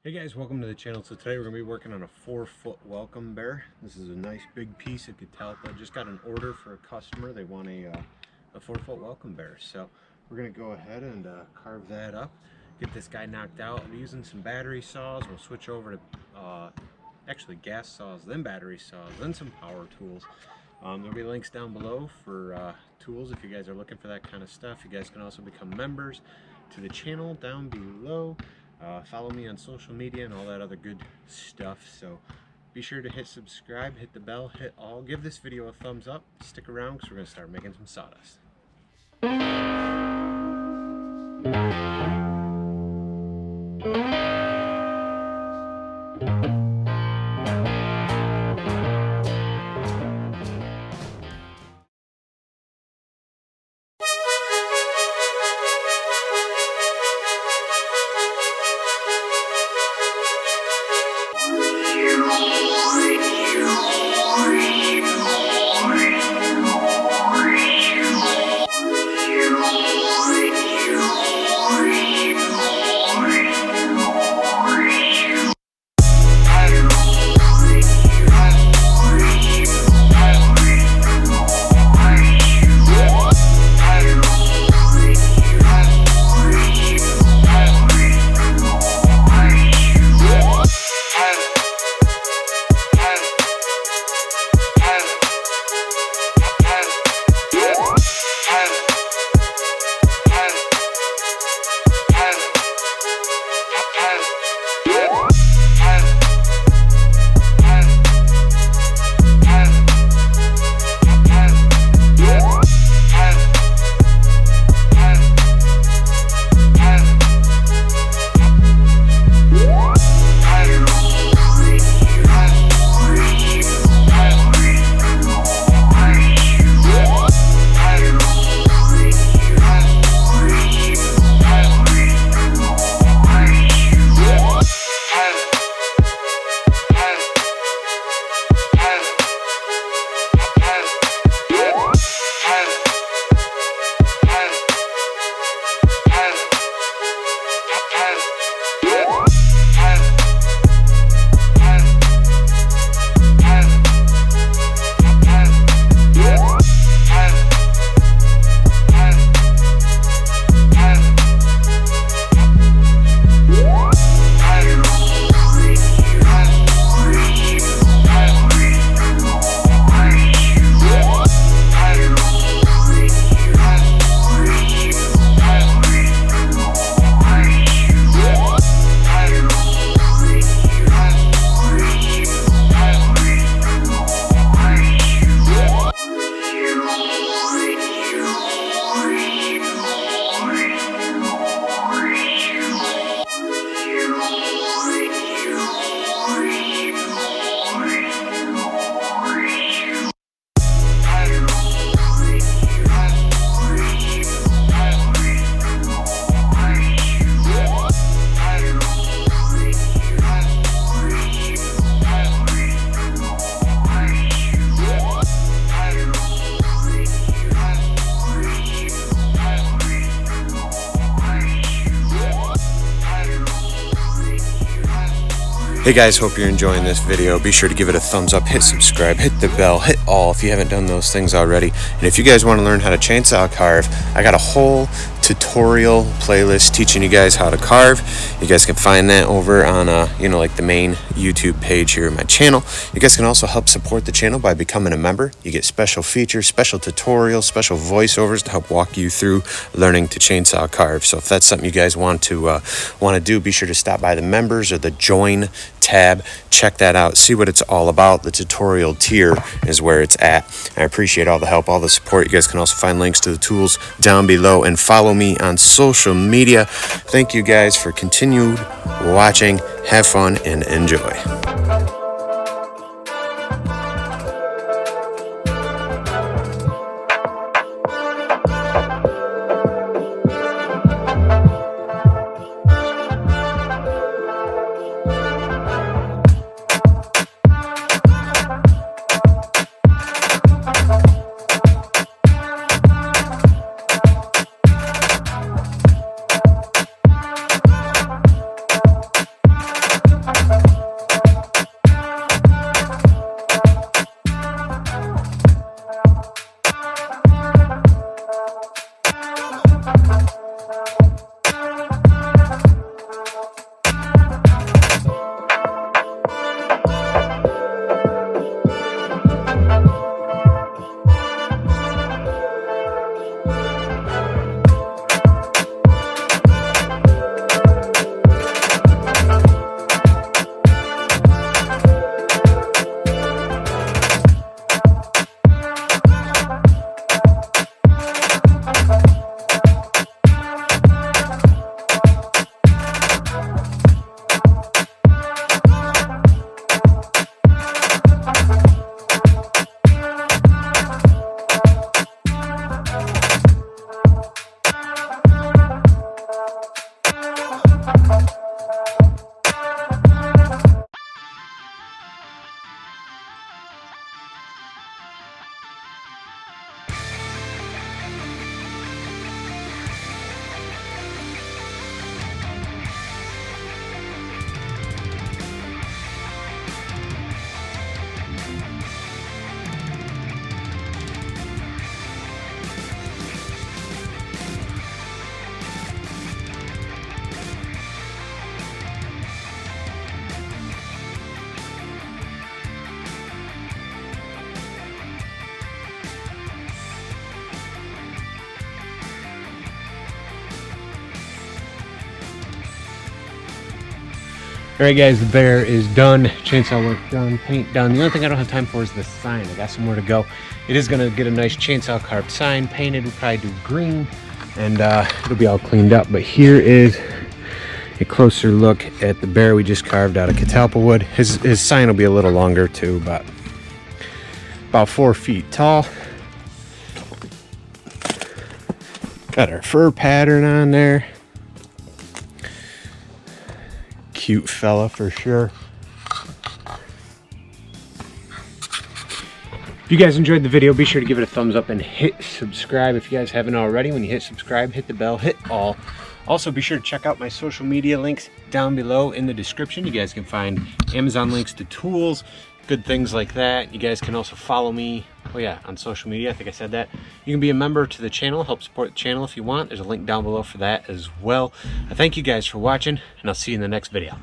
Hey guys, welcome to the channel. So today we're going to be working on a 4-foot welcome bear. This is a nice big piece of catalpa. Just got an order for a customer. They want a 4-foot welcome bear. So we're going to go ahead and carve that up, get this guy knocked out. I'll be using some battery saws. We'll switch over to actually gas saws, then battery saws, then some power tools. There'll be links down below for tools if you guys are looking for that kind of stuff. You guys can also become members to the channel down below. Follow me on social media and all that other good stuff. So be sure to hit subscribe, hit the bell, hit all. Give this video a thumbs up. Stick around because we're going to start making some sawdust. Hey guys, hope you're enjoying this video. Be sure to give it a thumbs up, hit subscribe, hit the bell, hit all if you haven't done those things already. And if you guys want to learn how to chainsaw carve, I got a whole tutorial playlist teaching you guys how to carve. You guys can find that over on like the main YouTube page here in my channel. You guys can also help support the channel by becoming a member. You get special features, special tutorials, special voiceovers to help walk you through learning to chainsaw carve. So if that's something you guys want to do, be sure to stop by the members or the join tab, check that out, see what it's all about. The tutorial tier is where it's at. I appreciate all the help, all the support. You guys can also find links to the tools down below and follow me on social media. Thank you guys for continued watching. Have fun and enjoy. Alright guys, the bear is done, chainsaw work done, paint done. The only thing I don't have time for is the sign. I got somewhere to go. It is going to get a nice chainsaw carved sign painted. We'll probably do green and it'll be all cleaned up. But here is a closer look at the bear we just carved out of catalpa wood. His sign will be a little longer too, but about 4 feet tall. Got our fur pattern on there. Cute fella for sure. If you guys enjoyed the video, be sure to give it a thumbs up and hit subscribe if you guys haven't already. When you hit subscribe, hit the bell, hit all. Also, be sure to check out my social media links down below in the description. You guys can find Amazon links to tools, good things like that. You guys can also follow me, oh yeah, on social media. I think I said that. You can be a member to the channel, help support the channel if you want. There's a link down below for that as well. I thank you guys for watching, and I'll see you in the next video.